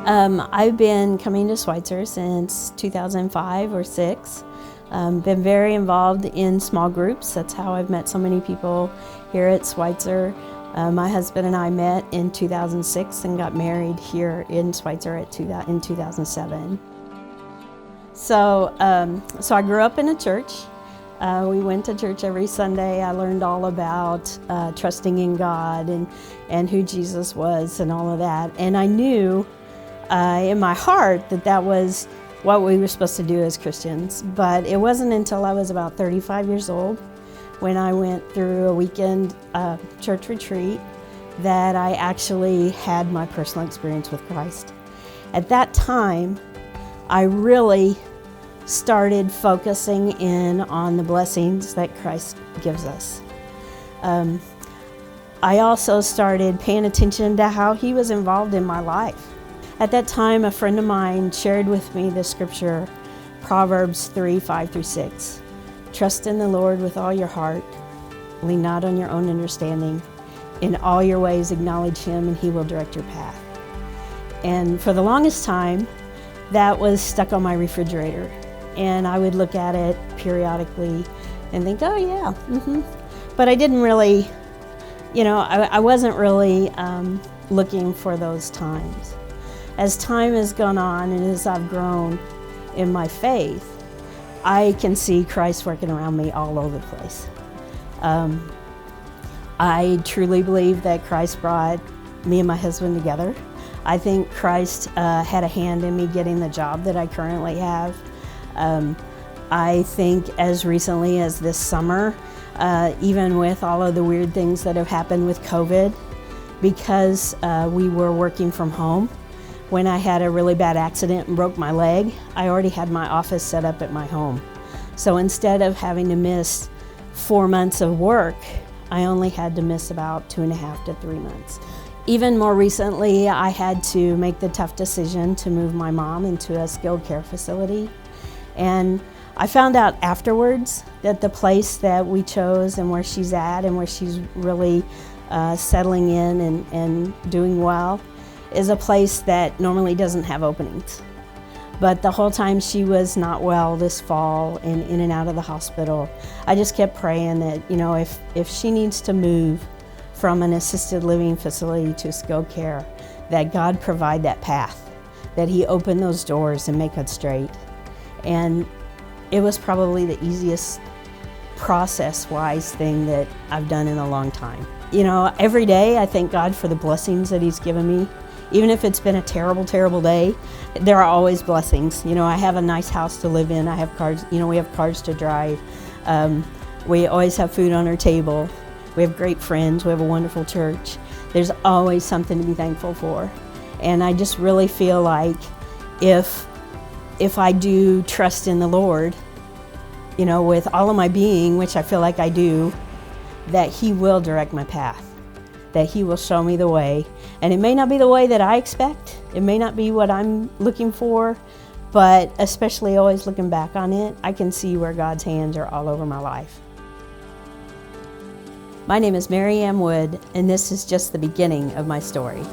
I've been coming to Schweitzer since 2005 or 6. Been very involved in small groups. That's how I've met so many people here at Schweitzer. My husband and I met in 2006 and got married here in Schweitzer in 2007. So I grew up in a church. We went to church every Sunday. I learned all about trusting in God and who Jesus was and all of that. And I knew in my heart that was what we were supposed to do as Christians. But it wasn't until I was about 35 years old when I went through a weekend church retreat that I actually had my personal experience with Christ. At that time, I really started focusing in on the blessings that Christ gives us. I also started paying attention to how He was involved in my life. At that time, a friend of mine shared with me the scripture, Proverbs 3:5-6. Trust in the Lord with all your heart, lean not on your own understanding. In all your ways acknowledge Him and He will direct your path. And for the longest time, that was stuck on my refrigerator. And I would look at it periodically and think, oh yeah, But I didn't really, I wasn't really looking for those times. As time has gone on and as I've grown in my faith, I can see Christ working around me all over the place. I truly believe that Christ brought me and my husband together. I think Christ had a hand in me getting the job that I currently have. I think as recently as this summer, even with all of the weird things that have happened with COVID, because we were working from home, when I had a really bad accident and broke my leg, I already had my office set up at my home. So instead of having to miss 4 months of work, I only had to miss about 2.5 to 3 months. Even more recently, I had to make the tough decision to move my mom into a skilled care facility. And I found out afterwards that the place that we chose and where she's at and where she's really settling in and doing well is a place that normally doesn't have openings. But the whole time she was not well this fall and in and out of the hospital, I just kept praying that, if she needs to move from an assisted living facility to skilled care, that God provide that path, that He open those doors and make it straight. And it was probably the easiest process-wise thing that I've done in a long time. Every day I thank God for the blessings that He's given me. Even if it's been a terrible, terrible day, there are always blessings. I have a nice house to live in. I have cars, we have cars to drive. We always have food on our table. We have great friends. We have a wonderful church. There's always something to be thankful for. And I just really feel like if I do trust in the Lord, with all of my being, which I feel like I do, that He will direct my path, that He will show me the way. And it may not be the way that I expect. It may not be what I'm looking for, but especially always looking back on it, I can see where God's hands are all over my life. My name is Mary Ann Wood, and this is just the beginning of my story.